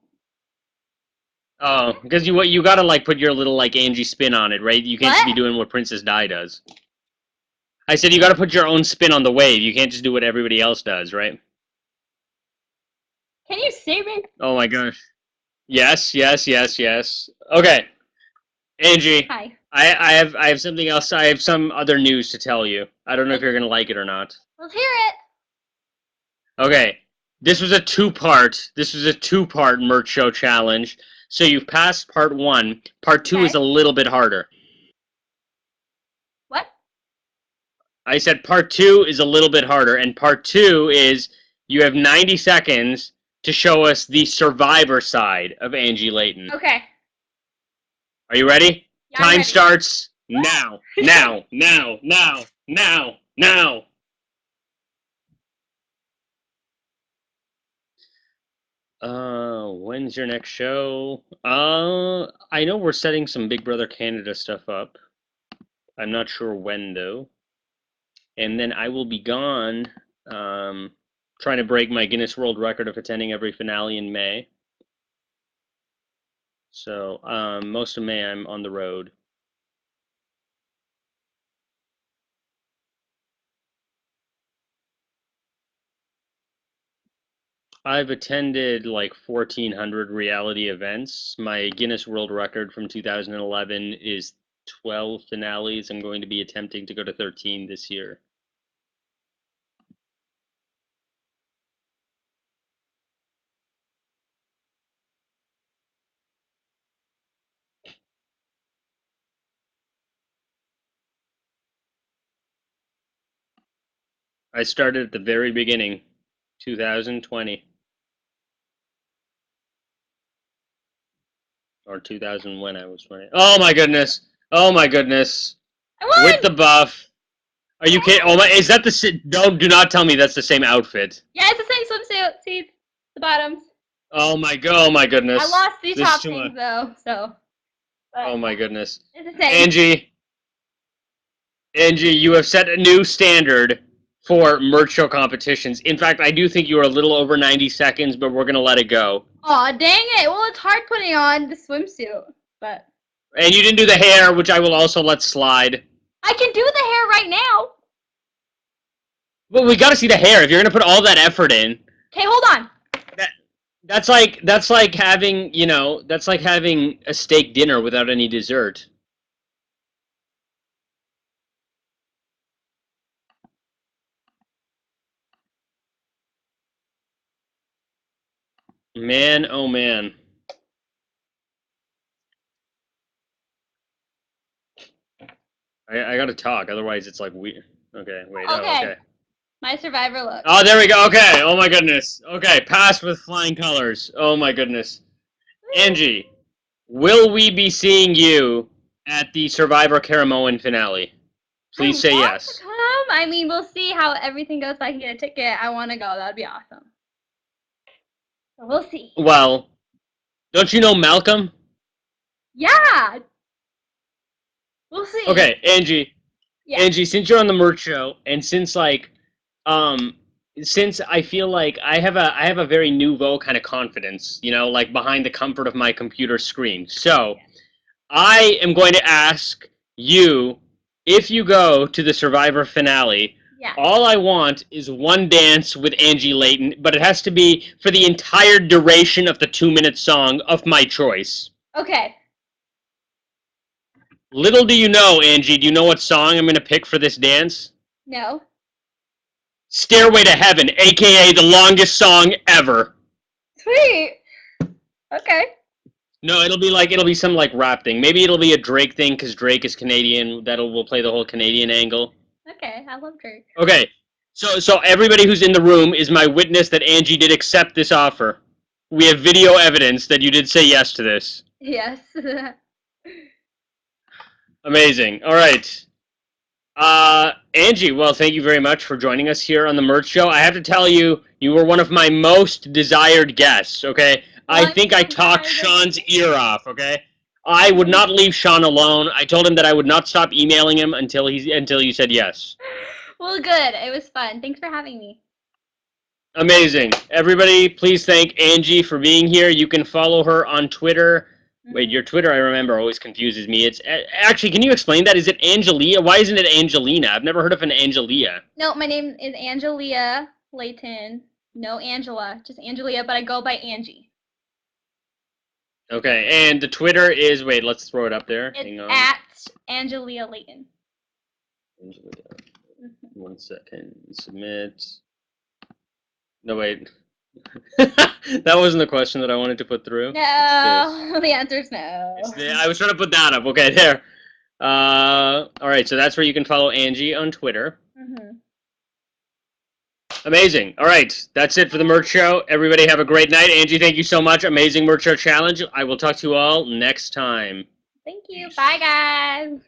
Oh, because you gotta like put your little like Angie spin on it, right? You can't just be What? doing what Princess Di does. I said you gotta put your own spin on the wave. You can't just do what everybody else does, right? Can you see me? Oh my gosh. Yes, yes, yes, yes. Okay, Angie, Hi. I have something else. I have some other news to tell you. I don't know if you're Okay. gonna like it or not. Let's hear it. Okay, this was a two-part. This was a two-part Murtz Show challenge. So you've passed part one. Part two is Okay. a little bit harder. What? I said part two is a little bit harder, and part two is you have 90 seconds to show us the survivor side of Angie Layton. Okay. Are you ready? Yeah, I'm Time ready. starts now. Now. Now. Now. Now. Now. When's your next show? I know we're setting some Big Brother Canada stuff up. I'm not sure when though. And then I will be gone, trying to break my Guinness World Record of attending every finale in May. So, most of May I'm on the road. I've attended like 1,400 reality events. My Guinness World Record from 2011 is 12 finales. I'm going to be attempting to go to 13 this year. I started at the very beginning, 2020. Or 2000 when I was 20. Oh my goodness! Oh my goodness! I won. With the buff. Are you kidding? Oh my! Is that the? Don't do not tell me that's the same outfit. Yeah, it's the same swimsuit. See the bottoms. Oh my god! Oh my goodness! I lost the This is top too things much. though, so. But Oh my goodness! it's the same. Angie, you have set a new standard for Murtz Show competitions. In fact, I do think you are a little over 90 seconds, but we're gonna let it go. Aw, dang it. Well, it's hard putting on the swimsuit, but And you didn't do the hair, which I will also let slide. I can do the hair right now. Well, we got to see the hair. If you're gonna put all that effort in, Okay, hold on. that's like having, that's like having a steak dinner without any dessert. Man, oh man. I gotta talk, otherwise it's like weird. Okay, wait. Oh, Okay. okay. My survivor look. Oh, there we go. Okay. Oh my goodness. Okay, pass with flying colors. Oh my goodness. Angie, will we be seeing you at the Survivor Caramoan finale? Please say I want yes. to come. I mean, we'll see how everything goes. If I can get a ticket, I want to go. That'd be awesome. So we'll see. Well, don't you know Malcolm? Yeah. We'll see. Okay, Angie. Yeah. Angie, since you're on the Murtz show, and um, since I feel like I have a very nouveau kind of confidence, like behind the comfort of my computer screen. So I am going to ask you, if you go to the Survivor finale, Yeah. all I want is one dance with Angie Layton, but it has to be for the entire duration of the 2-minute song of my choice. Okay. Little do you know, Angie, do you know what song I'm going to pick for this dance? No. Stairway to Heaven, aka the longest song ever. Sweet. Okay. No, it'll be some like rap thing. Maybe it'll be a Drake thing because Drake is Canadian. We'll play the whole Canadian angle. Okay. I love Drake. Okay, so everybody who's in the room is my witness that Angie did accept this offer. We have video evidence that you did say yes to this. Yes. Amazing. All right. Angie, well, thank you very much for joining us here on the Murtz Show. I have to tell you, you were one of my most desired guests, okay? Well, I think I I'm so talked glad Sean's ear off, okay? I would not leave Sean alone. I told him that I would not stop emailing him until you said yes. Well, good. It was fun. Thanks for having me. Amazing. Everybody, please thank Angie for being here. You can follow her on Twitter. Wait, your Twitter, I remember, always confuses me. It's actually, can you explain that? Is it Angelia? Why isn't it Angelina? I've never heard of an Angelia. No, my name is Angie Layton. No Angela, just Angelia, but I go by Angie. Okay, and the Twitter is, wait, let's throw it up there. It's Hang on. at Angelia Layton. Angelia. 1 second. Submit. No, wait. That wasn't the question that I wanted to put through. No, the answer is no. I was trying to put that up. Okay, there. All right, so that's where you can follow Angie on Twitter. Amazing. All right, that's it for the Murtz Show. Everybody have a great night. Angie, thank you so much. Amazing Murtz Show challenge. I will talk to you all next time. Thank you. Bye, guys.